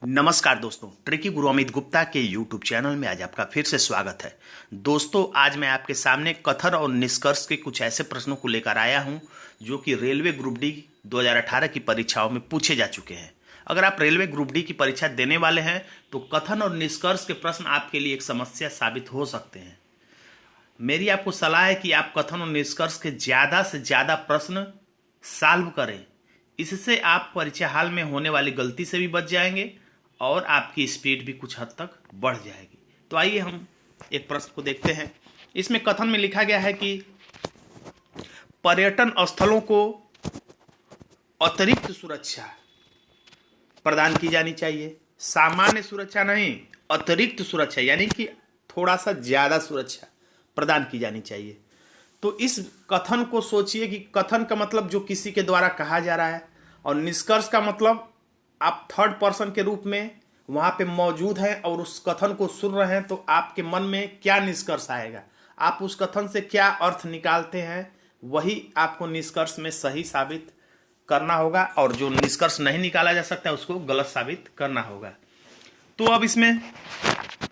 नमस्कार दोस्तों, ट्रिकी गुरु अमित गुप्ता के YouTube चैनल में आज आपका फिर से स्वागत है। दोस्तों, आज मैं आपके सामने कथन और निष्कर्ष के कुछ ऐसे प्रश्नों को लेकर आया हूं जो कि रेलवे ग्रुप डी 2018 की परीक्षाओं में पूछे जा चुके हैं। अगर आप रेलवे ग्रुप डी की परीक्षा देने वाले हैं तो कथन और निष्कर्ष के प्रश्न आपके लिए एक समस्या साबित हो सकते हैं। मेरी आपको सलाह है कि आप कथन और निष्कर्ष के ज़्यादा से ज़्यादा प्रश्न सॉल्व करें। इससे आप परीक्षा हाल में होने वाली गलती से भी बच जाएंगे और आपकी स्पीड भी कुछ हद तक बढ़ जाएगी। तो आइए हम एक प्रश्न को देखते हैं। इसमें कथन में लिखा गया है कि पर्यटन स्थलों को अतिरिक्त सुरक्षा प्रदान की जानी चाहिए। सामान्य सुरक्षा नहीं, अतिरिक्त सुरक्षा, यानी कि थोड़ा सा ज्यादा सुरक्षा प्रदान की जानी चाहिए। तो इस कथन को सोचिए कि कथन का मतलब जो किसी के द्वारा कहा जा रहा है, और निष्कर्ष का मतलब आप थर्ड पर्सन के रूप में वहां पे मौजूद हैं और उस कथन को सुन रहे हैं। तो आपके मन में क्या निष्कर्ष आएगा, आप उस कथन से क्या अर्थ निकालते हैं, वही आपको निष्कर्ष में सही साबित करना होगा, और जो निष्कर्ष नहीं निकाला जा सकता उसको गलत साबित करना होगा। तो अब इसमें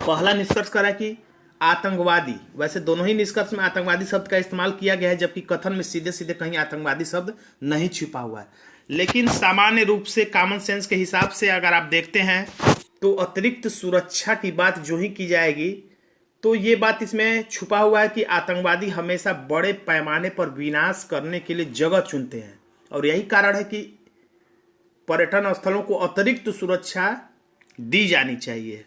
पहला निष्कर्ष करा कि आतंकवादी, वैसे दोनों ही निष्कर्ष में आतंकवादी शब्द का इस्तेमाल किया गया है, जबकि कथन में सीधे सीधे कहीं आतंकवादी शब्द नहीं छिपा हुआ है। लेकिन सामान्य रूप से कॉमन सेंस के हिसाब से अगर आप देखते हैं तो अतिरिक्त सुरक्षा की बात जो ही की जाएगी, तो ये बात इसमें छुपा हुआ है कि आतंकवादी हमेशा बड़े पैमाने पर विनाश करने के लिए जगह चुनते हैं, और यही कारण है कि पर्यटन स्थलों को अतिरिक्त सुरक्षा दी जानी चाहिए।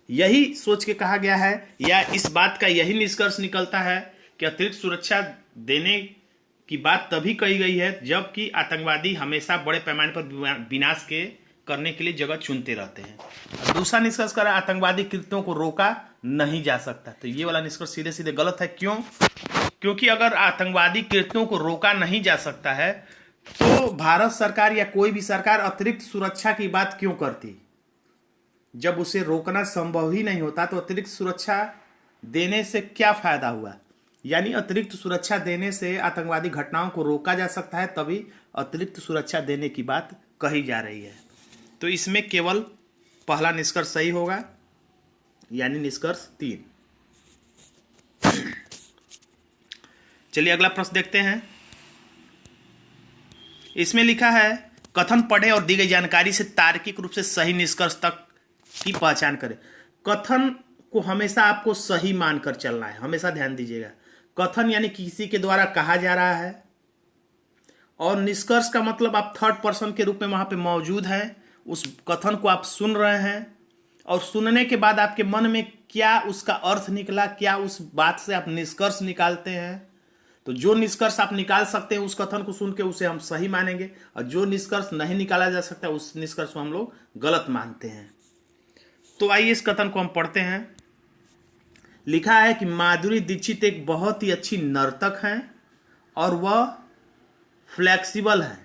यही सोच के कहा गया है, या इस बात का यही निष्कर्ष निकलता है कि अतिरिक्त सुरक्षा देने की बात तभी कही गई है जबकि आतंकवादी हमेशा बड़े पैमाने पर विनाश के करने के लिए जगह चुनते रहते हैं। दूसरा निष्कर्ष करा आतंकवादी कृत्यों को रोका नहीं जा सकता। तो ये वाला निष्कर्ष सीधे सीधे गलत है। क्यों? क्योंकि अगर आतंकवादी कृत्यों को रोका नहीं जा सकता है तो भारत सरकार या कोई भी सरकार अतिरिक्त सुरक्षा की बात क्यों करती? जब उसे रोकना संभव ही नहीं होता तो अतिरिक्त सुरक्षा देने से क्या फायदा हुआ? यानी अतिरिक्त सुरक्षा देने से आतंकवादी घटनाओं को रोका जा सकता है, तभी अतिरिक्त सुरक्षा देने की बात कही जा रही है। तो इसमें केवल पहला निष्कर्ष सही होगा, यानी निष्कर्ष 3। चलिए अगला प्रश्न देखते हैं। इसमें लिखा है कथन पढ़े और दी गई जानकारी से तार्किक रूप से सही निष्कर्ष तक की पहचान करें। कथन को हमेशा आपको सही मानकर चलना है, हमेशा ध्यान दीजिएगा। कथन यानी किसी के द्वारा कहा जा रहा है, और निष्कर्ष का मतलब आप थर्ड पर्सन के रूप में वहां पे मौजूद हैं, उस कथन को आप सुन रहे हैं, और सुनने के बाद आपके मन में क्या उसका अर्थ निकला, क्या उस बात से आप निष्कर्ष निकालते हैं। तो जो निष्कर्ष आप निकाल सकते हैं उस कथन को सुन के उसे हम सही मानेंगे, और जो निष्कर्ष नहीं निकाला जा सकता उस निष्कर्ष को हम लोग गलत मानते हैं। तो आइए इस कथन को हम पढ़ते हैं। लिखा है कि माधुरी दीक्षित एक बहुत ही अच्छी नर्तक हैं और वह फ्लेक्सिबल है।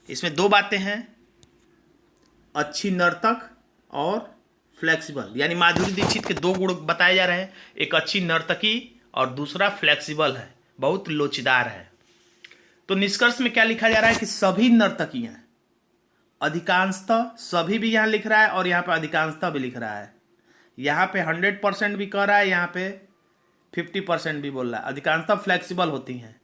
इसमें दो बातें हैं, अच्छी नर्तक और फ्लेक्सिबल, यानी माधुरी दीक्षित के दो गुण बताए जा रहे हैं। एक अच्छी नर्तकी और दूसरा फ्लेक्सिबल है, बहुत लोचदार है। तो निष्कर्ष में क्या लिखा जा रहा है कि सभी नर्तकियां, अधिकांशतः, सभी भी यहां लिख रहा है और यहां पे अधिकांशतः भी लिख रहा है। यहां पे 100% भी कह रहा है, यहां पे 50% भी बोल रहा है। अधिकांशतः फ्लेक्सिबल होती हैं।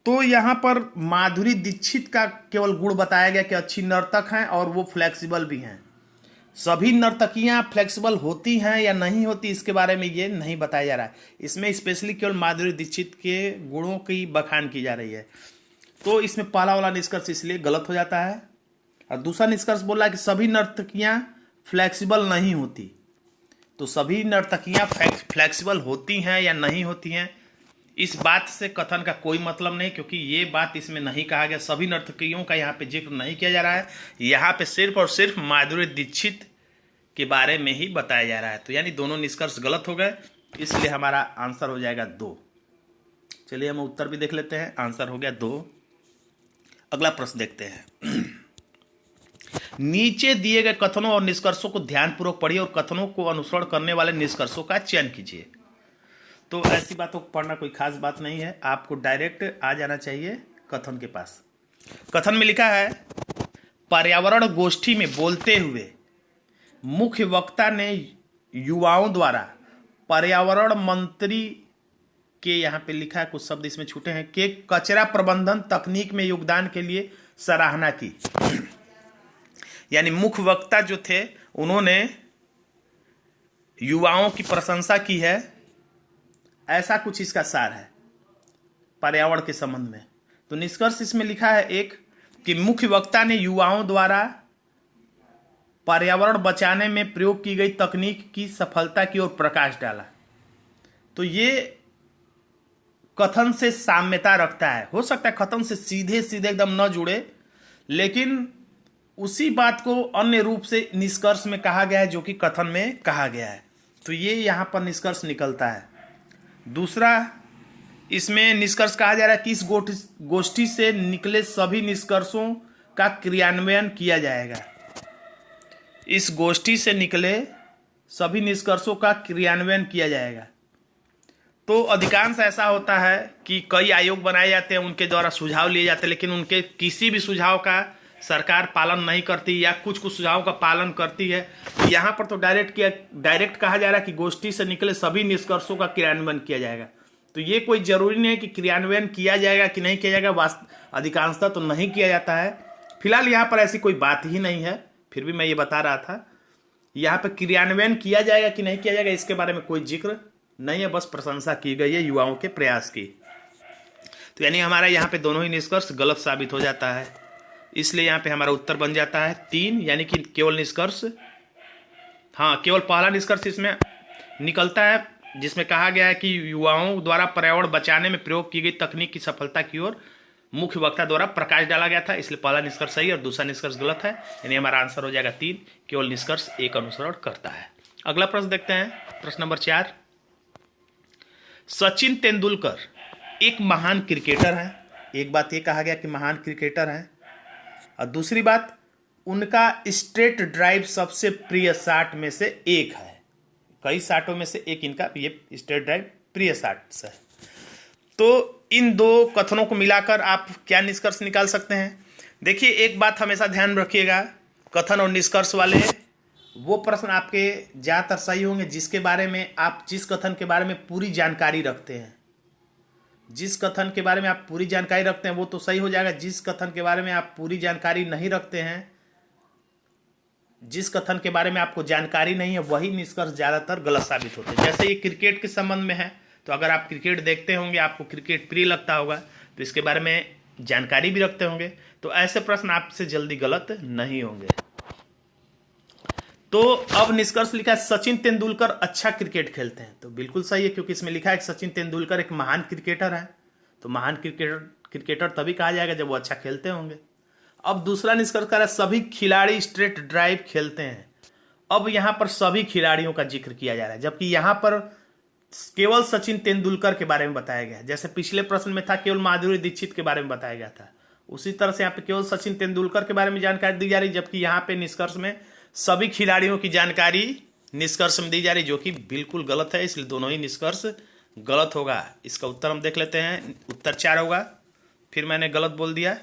तो यहां पर माधुरी दीक्षित का केवल गुण बताया गया कि अच्छी नर्तक हैं और वो फ्लेक्सिबल भी हैं। सभी नर्तकियां फ्लेक्सिबल होती हैं या नहीं होती, इसके बारे में ये नहीं बताया जा रहा है। इसमें स्पेशली केवल माधुरी दीक्षित के गुणों की बखान की जा रही है। तो इसमें पहला वाला निष्कर्ष इसलिए गलत हो जाता है। और दूसरा निष्कर्ष बोल रहा है कि सभी नर्तकियां फ्लेक्सिबल नहीं होती। तो सभी नर्तकियां फ्लेक्सिबल होती हैं या नहीं होती हैं, इस बात से कथन का कोई मतलब नहीं, क्योंकि ये बात इसमें नहीं कहा गया। सभी नर्तकियों का यहाँ पे जिक्र नहीं किया जा रहा है। यहाँ पे सिर्फ और सिर्फ माधुरी दीक्षित के बारे में ही बताया जा रहा है। तो यानी दोनों निष्कर्ष गलत हो गए, इसलिए हमारा आंसर हो जाएगा 2। चलिए हम उत्तर भी देख लेते हैं। आंसर हो गया 2। अगला प्रश्न देखते हैं। नीचे दिए गए कथनों और निष्कर्षों को ध्यानपूर्वक पढ़िए और कथनों को अनुसरण करने वाले निष्कर्षों का चयन कीजिए। तो ऐसी बातों को पढ़ना कोई खास बात नहीं है, आपको डायरेक्ट आ जाना चाहिए कथन के पास। कथन में लिखा है पर्यावरण गोष्ठी में बोलते हुए मुख्य वक्ता ने युवाओं द्वारा पर्यावरण मंत्री के, यहाँ पे लिखा है कुछ शब्द इसमें छूटे हैं, के कचरा प्रबंधन तकनीक में योगदान के लिए सराहना की। यानी मुख्य वक्ता जो थे उन्होंने युवाओं की प्रशंसा की है, ऐसा कुछ इसका सार है पर्यावरण के संबंध में। तो निष्कर्ष इसमें लिखा है एक कि मुख्य वक्ता ने युवाओं द्वारा पर्यावरण बचाने में प्रयोग की गई तकनीक की सफलता की ओर प्रकाश डाला। तो ये कथन से साम्यता रखता है। हो सकता है कथन से सीधे सीधे एकदम न जुड़े, लेकिन उसी बात को अन्य रूप से निष्कर्ष में कहा गया है जो कि कथन में कहा गया है। तो ये यहां पर निष्कर्ष निकलता है। दूसरा, इसमें निष्कर्ष कहा जा रहा है कि इस गोष्ठी से निकले सभी निष्कर्षों का क्रियान्वयन किया जाएगा। इस गोष्ठी से निकले सभी निष्कर्षों का क्रियान्वयन किया जाएगा। तो अधिकांश ऐसा होता है कि कई आयोग बनाए जाते हैं, उनके द्वारा सुझाव लिए जाते हैं, लेकिन उनके किसी भी सुझाव का सरकार पालन नहीं करती या कुछ कुछ सुझाव का पालन करती है। यहाँ पर तो डायरेक्ट कहा जा रहा है कि गोष्ठी से निकले सभी निष्कर्षों का क्रियान्वयन किया जाएगा। तो ये कोई जरूरी नहीं है कि क्रियान्वयन किया जाएगा कि नहीं किया जाएगा, अधिकांशतः तो नहीं किया जाता है। फिलहाल यहाँ पर ऐसी कोई बात ही नहीं है, फिर भी मैं ये बता रहा था। यहाँ पर क्रियान्वयन किया जाएगा कि नहीं किया जाएगा इसके बारे में कोई जिक्र नहीं है, बस प्रशंसा की गई है युवाओं के प्रयास की। तो यानी हमारा यहाँ पे दोनों ही निष्कर्ष गलत साबित हो जाता है, इसलिए यहाँ पे हमारा उत्तर बन जाता है 3, यानी कि केवल निष्कर्ष, हाँ केवल पहला निष्कर्ष इसमें निकलता है जिसमें कहा गया है कि युवाओं द्वारा पर्यावरण बचाने में प्रयोग की गई तकनीक की सफलता की ओर मुख्य वक्ता द्वारा प्रकाश डाला गया था, इसलिए पहला निष्कर्ष सही और दूसरा निष्कर्ष गलत है। यानी हमारा आंसर हो जाएगा 3, केवल निष्कर्ष 1 अनुसरण करता है। अगला प्रश्न देखते हैं, प्रश्न नंबर 4। सचिन तेंदुलकर एक महान क्रिकेटर हैं। एक बात ये कहा गया कि महान क्रिकेटर हैं, और दूसरी बात उनका स्ट्रेट ड्राइव सबसे प्रिय शॉट में से एक है। कई शॉटों में से एक इनका ये स्ट्रेट ड्राइव प्रिय शॉट है। तो इन दो कथनों को मिलाकर आप क्या निष्कर्ष निकाल सकते हैं? देखिए, एक बात हमेशा ध्यान रखिएगा, कथन और निष्कर्ष वाले वो प्रश्न आपके ज़्यादातर सही होंगे जिसके बारे में आप, जिस कथन के बारे में पूरी जानकारी रखते हैं। जिस कथन के बारे में आप पूरी जानकारी रखते हैं वो तो सही हो जाएगा। जिस कथन के बारे में आप पूरी जानकारी नहीं रखते हैं, जिस कथन के बारे में आपको जानकारी नहीं है, वही निष्कर्ष ज़्यादातर गलत साबित होते हैं। जैसे ये क्रिकेट के संबंध में है, तो अगर आप क्रिकेट देखते होंगे, आपको क्रिकेट प्रिय लगता होगा, तो इसके बारे में जानकारी भी रखते होंगे, तो ऐसे प्रश्न आपसे जल्दी गलत नहीं होंगे। तो अब निष्कर्ष लिखा है सचिन तेंदुलकर अच्छा क्रिकेट खेलते हैं, तो बिल्कुल सही है, क्योंकि इसमें लिखा है कि सचिन तेंदुलकर एक महान क्रिकेटर है। तो महान क्रिकेटर तभी कहा जाएगा जब वो अच्छा खेलते होंगे। अब दूसरा निष्कर्ष कह रहा है सभी खिलाड़ी स्ट्रेट ड्राइव खेलते हैं। अब यहाँ पर सभी खिलाड़ियों का जिक्र किया जा रहा है, जबकि यहाँ पर केवल सचिन तेंदुलकर के बारे में बताया गया। जैसे पिछले प्रश्न में था केवल माधुरी दीक्षित के बारे में बताया गया था, उसी तरह से यहाँ पे केवल सचिन तेंदुलकर के बारे में जानकारी दी जा रही, जबकि यहाँ पे निष्कर्ष में सभी खिलाड़ियों की जानकारी निष्कर्ष में दी जा रही, जो कि बिल्कुल गलत है। इसलिए दोनों ही निष्कर्ष गलत होगा। इसका उत्तर हम देख लेते हैं, उत्तर 4 होगा। फिर मैंने गलत बोल दिया,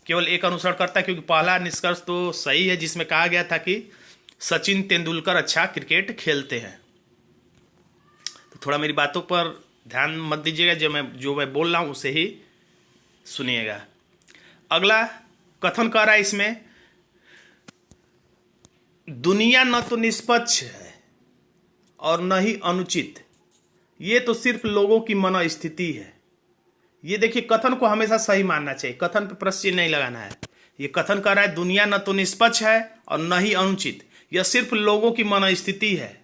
केवल एक अनुसरण करता है, क्योंकि पहला निष्कर्ष तो सही है जिसमें कहा गया था कि सचिन तेंदुलकर अच्छा क्रिकेट खेलते हैं। तो थोड़ा मेरी बातों पर ध्यान मत दीजिएगा, जो मैं बोल रहा हूं उसे ही सुनिएगा। अगला कथन कह रहा है इसमें दुनिया न तो निष्पक्ष है और न ही अनुचित, ये तो सिर्फ लोगों की मनोस्थिति है। ये देखिए, कथन को हमेशा सही मानना चाहिए, कथन पे प्रश्न नहीं लगाना है। ये कथन कर रहा है दुनिया न तो निष्पक्ष है और न ही अनुचित, यह सिर्फ लोगों की मनोस्थिति है।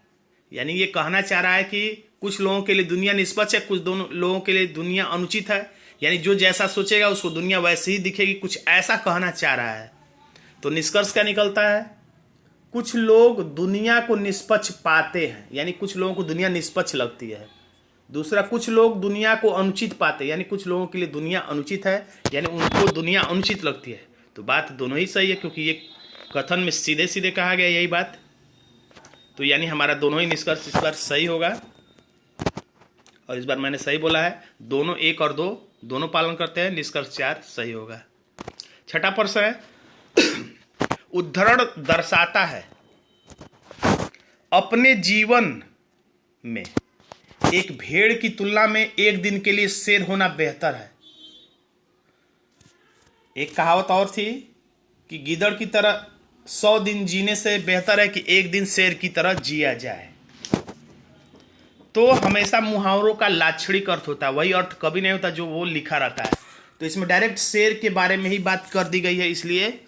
यानी ये कहना चाह रहा है कि कुछ लोगों के लिए दुनिया निष्पक्ष है, कुछ लोगों के लिए दुनिया अनुचित है। यानी जो जैसा सोचेगा उसको दुनिया वैसे ही दिखेगी, कुछ ऐसा कहना चाह रहा है। तो निष्कर्ष क्या निकलता है? कुछ लोग दुनिया को निष्पक्ष पाते हैं, यानी कुछ लोगों को दुनिया निष्पक्ष लगती है। दूसरा, कुछ लोग दुनिया को अनुचित पाते हैं, यानी कुछ लोगों के लिए दुनिया अनुचित है, यानी उनको दुनिया अनुचित लगती है। तो बात दोनों ही सही है, क्योंकि ये कथन में सीधे सीधे कहा गया यही बात। तो यानी हमारा दोनों ही निष्कर्ष इस बार सही होगा, और इस बार मैंने सही बोला है। दोनों 1 और 2 दोनों पालन करते हैं, निष्कर्ष 4 सही होगा। छठा प्रश्न है उद्धरण दर्शाता है अपने जीवन में एक भेड़ की तुलना में एक दिन के लिए शेर होना बेहतर है। एक कहावत और थी कि गीदड़ की तरह 100 दिन जीने से बेहतर है कि एक दिन शेर की तरह जिया जाए। तो हमेशा मुहावरों का लाक्षणिक अर्थ होता है, वही अर्थ कभी नहीं होता जो वो लिखा रहता है। तो इसमें डायरेक्ट शेर के बारे में ही बात कर दी गई है, इसलिए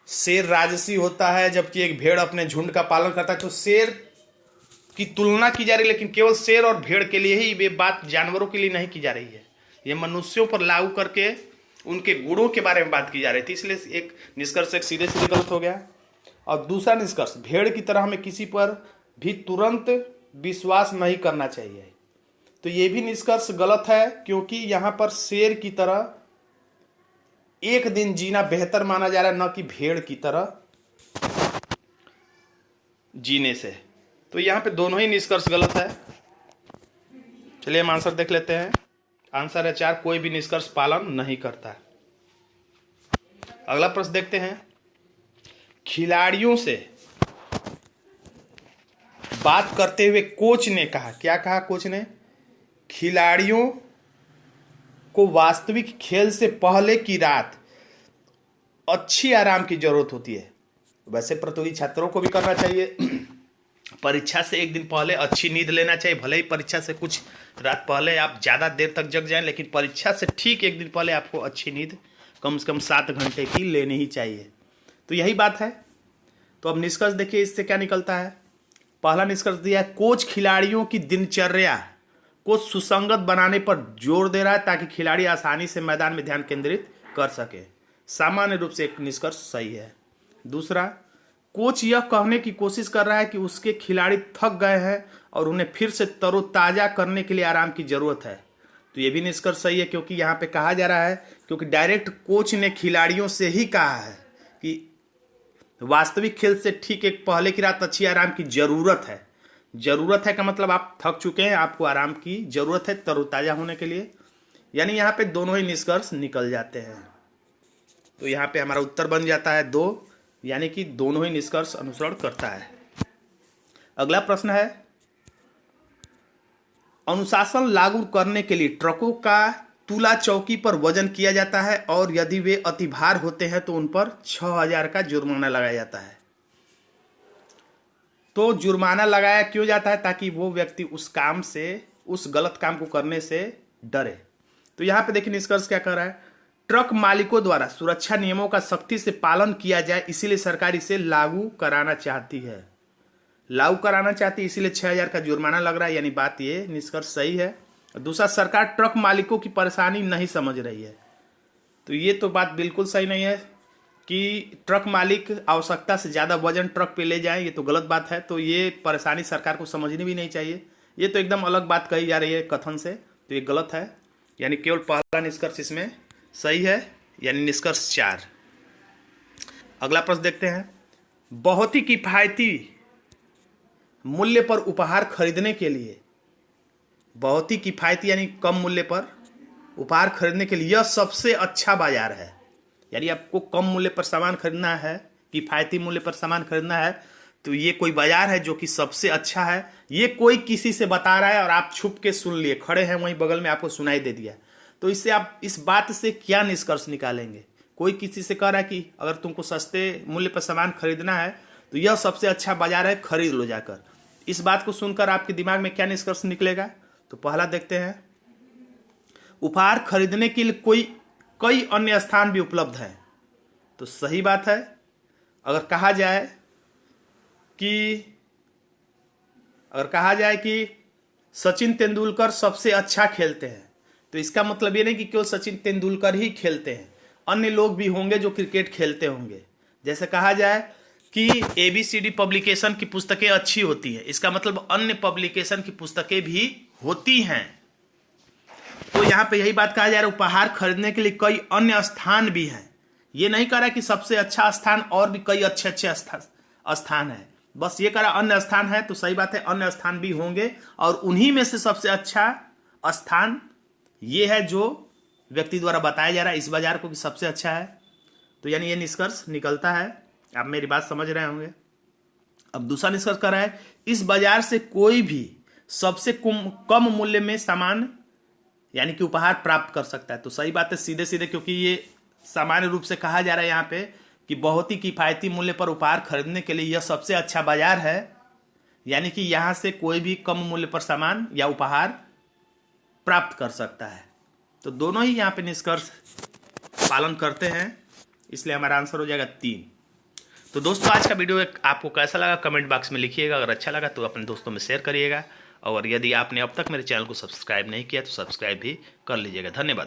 शेर राजसी होता है जबकि एक भेड़ अपने झुंड का पालन करता है। तो शेर की तुलना की जा रही है, लेकिन केवल शेर और भेड़ के लिए ही ये बात, जानवरों के लिए नहीं की जा रही है। ये मनुष्यों पर लागू करके उनके गुणों के बारे में बात की जा रही थी, इसलिए एक निष्कर्ष एक सीधे सीधे गलत हो गया। और दूसरा निष्कर्ष, भेड़ की तरह हमें किसी पर भी तुरंत विश्वास नहीं करना चाहिए। तो ये भी निष्कर्ष गलत है, क्योंकि यहां पर शेर की तरह एक दिन जीना बेहतर माना जा रहा है, न कि भेड़ की तरह जीने से। तो यहां पे दोनों ही निष्कर्ष गलत है। चलिए हम आंसर देख लेते हैं। आंसर है 4, कोई भी निष्कर्ष पालन नहीं करता। अगला प्रश्न देखते हैं। खिलाड़ियों से बात करते हुए कोच ने कहा, क्या कहा कोच ने? खिलाड़ियों को वास्तविक खेल से पहले की रात अच्छी आराम की जरूरत होती है। वैसे प्रतियोगी छात्रों को भी करना चाहिए। परीक्षा से एक दिन पहले अच्छी नींद लेना चाहिए। भले ही परीक्षा से कुछ रात पहले आप ज़्यादा देर तक जग जाएं, लेकिन परीक्षा से ठीक एक दिन पहले आपको अच्छी नींद कम से कम 7 घंटे की लेनी ही चाहिए। तो यही बात है। तो अब निष्कर्ष देखिए इससे क्या निकलता है। पहला निष्कर्ष दिया है, कोच खिलाड़ियों की दिनचर्या को सुसंगत बनाने पर जोर दे रहा है ताकि खिलाड़ी आसानी से मैदान में ध्यान केंद्रित कर सके। सामान्य रूप से एक निष्कर्ष सही है। दूसरा, कोच यह कहने की कोशिश कर रहा है कि उसके खिलाड़ी थक गए हैं और उन्हें फिर से तरोताजा करने के लिए आराम की जरूरत है। तो यह भी निष्कर्ष सही है, क्योंकि यहाँ पे कहा जा रहा है, क्योंकि डायरेक्ट कोच ने खिलाड़ियों से ही कहा है कि वास्तविक खेल से ठीक एक पहले की रात अच्छी आराम की जरूरत है। जरूरत है का मतलब आप थक चुके हैं, आपको आराम की जरूरत है तरोताजा होने के लिए। यानी यहाँ पे दोनों ही निष्कर्ष निकल जाते हैं। तो यहाँ पे हमारा उत्तर बन जाता है 2, यानी कि दोनों ही निष्कर्ष अनुसरण करता है। अगला प्रश्न है, अनुशासन लागू करने के लिए ट्रकों का तुला चौकी पर वजन किया जाता है और यदि वे अति भार होते हैं तो उन पर 6000 का जुर्माना लगाया जाता है। तो जुर्माना लगाया क्यों जाता है? ताकि वो व्यक्ति उस काम से, उस गलत काम को करने से डरे। तो यहां पे देखिए निष्कर्ष क्या कर रहा है, ट्रक मालिकों द्वारा सुरक्षा नियमों का सख्ती से पालन किया जाए, इसीलिए सरकार इसे लागू कराना चाहती है। लागू कराना चाहती है, इसीलिए 6000 का जुर्माना लग रहा है, यानी बात ये निष्कर्ष सही है। दूसरा, सरकार ट्रक मालिकों की परेशानी नहीं समझ रही है। तो ये तो बात बिल्कुल सही नहीं है कि ट्रक मालिक आवश्यकता से ज़्यादा वजन ट्रक पे ले जाए, ये तो गलत बात है। तो ये परेशानी सरकार को समझनी भी नहीं चाहिए। ये तो एकदम अलग बात कही जा रही है कथन से, तो ये गलत है। यानी केवल पहला निष्कर्ष इसमें सही है, यानी निष्कर्ष 4। अगला प्रश्न देखते हैं। बहुत ही किफायती मूल्य पर उपहार खरीदने के लिए, बहुत ही किफायती यानी कम मूल्य पर उपहार खरीदने के लिए यह सबसे अच्छा बाजार है। यानी आपको कम मूल्य पर सामान खरीदना है, किफायती मूल्य पर सामान खरीदना है, तो ये कोई बाजार है जो कि सबसे अच्छा है। ये कोई किसी से बता रहा है और आप छुप के सुन लिए, खड़े हैं वहीं बगल में, आपको सुनाई दे दिया। तो इससे आप इस बात से क्या निष्कर्ष निकालेंगे? कोई किसी से कह रहा है कि अगर तुमको सस्ते मूल्य पर सामान खरीदना है तो यह सबसे अच्छा बाजार है, खरीद लो जाकर। इस बात को सुनकर आपके दिमाग में क्या निष्कर्ष निकलेगा? तो पहला देखते हैं, उपहार खरीदने के लिए कई अन्य स्थान भी उपलब्ध हैं। तो सही बात है। अगर कहा जाए कि सचिन तेंदुलकर सबसे अच्छा खेलते हैं, तो इसका मतलब ये नहीं कि केवल सचिन तेंदुलकर ही खेलते हैं, अन्य लोग भी होंगे जो क्रिकेट खेलते होंगे। जैसे कहा जाए कि ABCD पब्लिकेशन की पुस्तकें अच्छी होती हैं, इसका मतलब अन्य पब्लिकेशन की पुस्तकें भी होती हैं। तो यहाँ पे यही बात कहा जा रहा है, उपहार खरीदने के लिए कई अन्य स्थान भी हैं। ये नहीं कह रहा कि सबसे अच्छा स्थान, और भी कई अच्छे स्थान है, बस ये कह रहा अन्य स्थान है। तो सही बात है, अन्य स्थान भी होंगे और उन्हीं में से सबसे अच्छा स्थान ये है जो व्यक्ति द्वारा बताया जा रहा है इस बाजार को कि सबसे अच्छा है। तो यानी ये निष्कर्ष निकलता है, आप मेरी बात समझ रहे होंगे। अब दूसरा निष्कर्ष कर रहा है, इस बाजार से कोई भी सबसे कम मूल्य में सामान यानी कि उपहार प्राप्त कर सकता है। तो सही बात है, सीधे सीधे, क्योंकि ये सामान्य रूप से कहा जा रहा है यहाँ पे कि बहुत ही किफायती मूल्य पर उपहार खरीदने के लिए यह सबसे अच्छा बाजार है, यानी कि यहाँ से कोई भी कम मूल्य पर सामान या उपहार प्राप्त कर सकता है। तो दोनों ही यहाँ पे निष्कर्ष पालन करते हैं, इसलिए हमारा आंसर हो जाएगा 3। तो दोस्तों आज का वीडियो आपको कैसा लगा कमेंट बॉक्स में लिखिएगा। अगर अच्छा लगा तो अपने दोस्तों में शेयर करिएगा, और यदि आपने अब तक मेरे चैनल को सब्सक्राइब नहीं किया तो सब्सक्राइब भी कर लीजिएगा। धन्यवाद।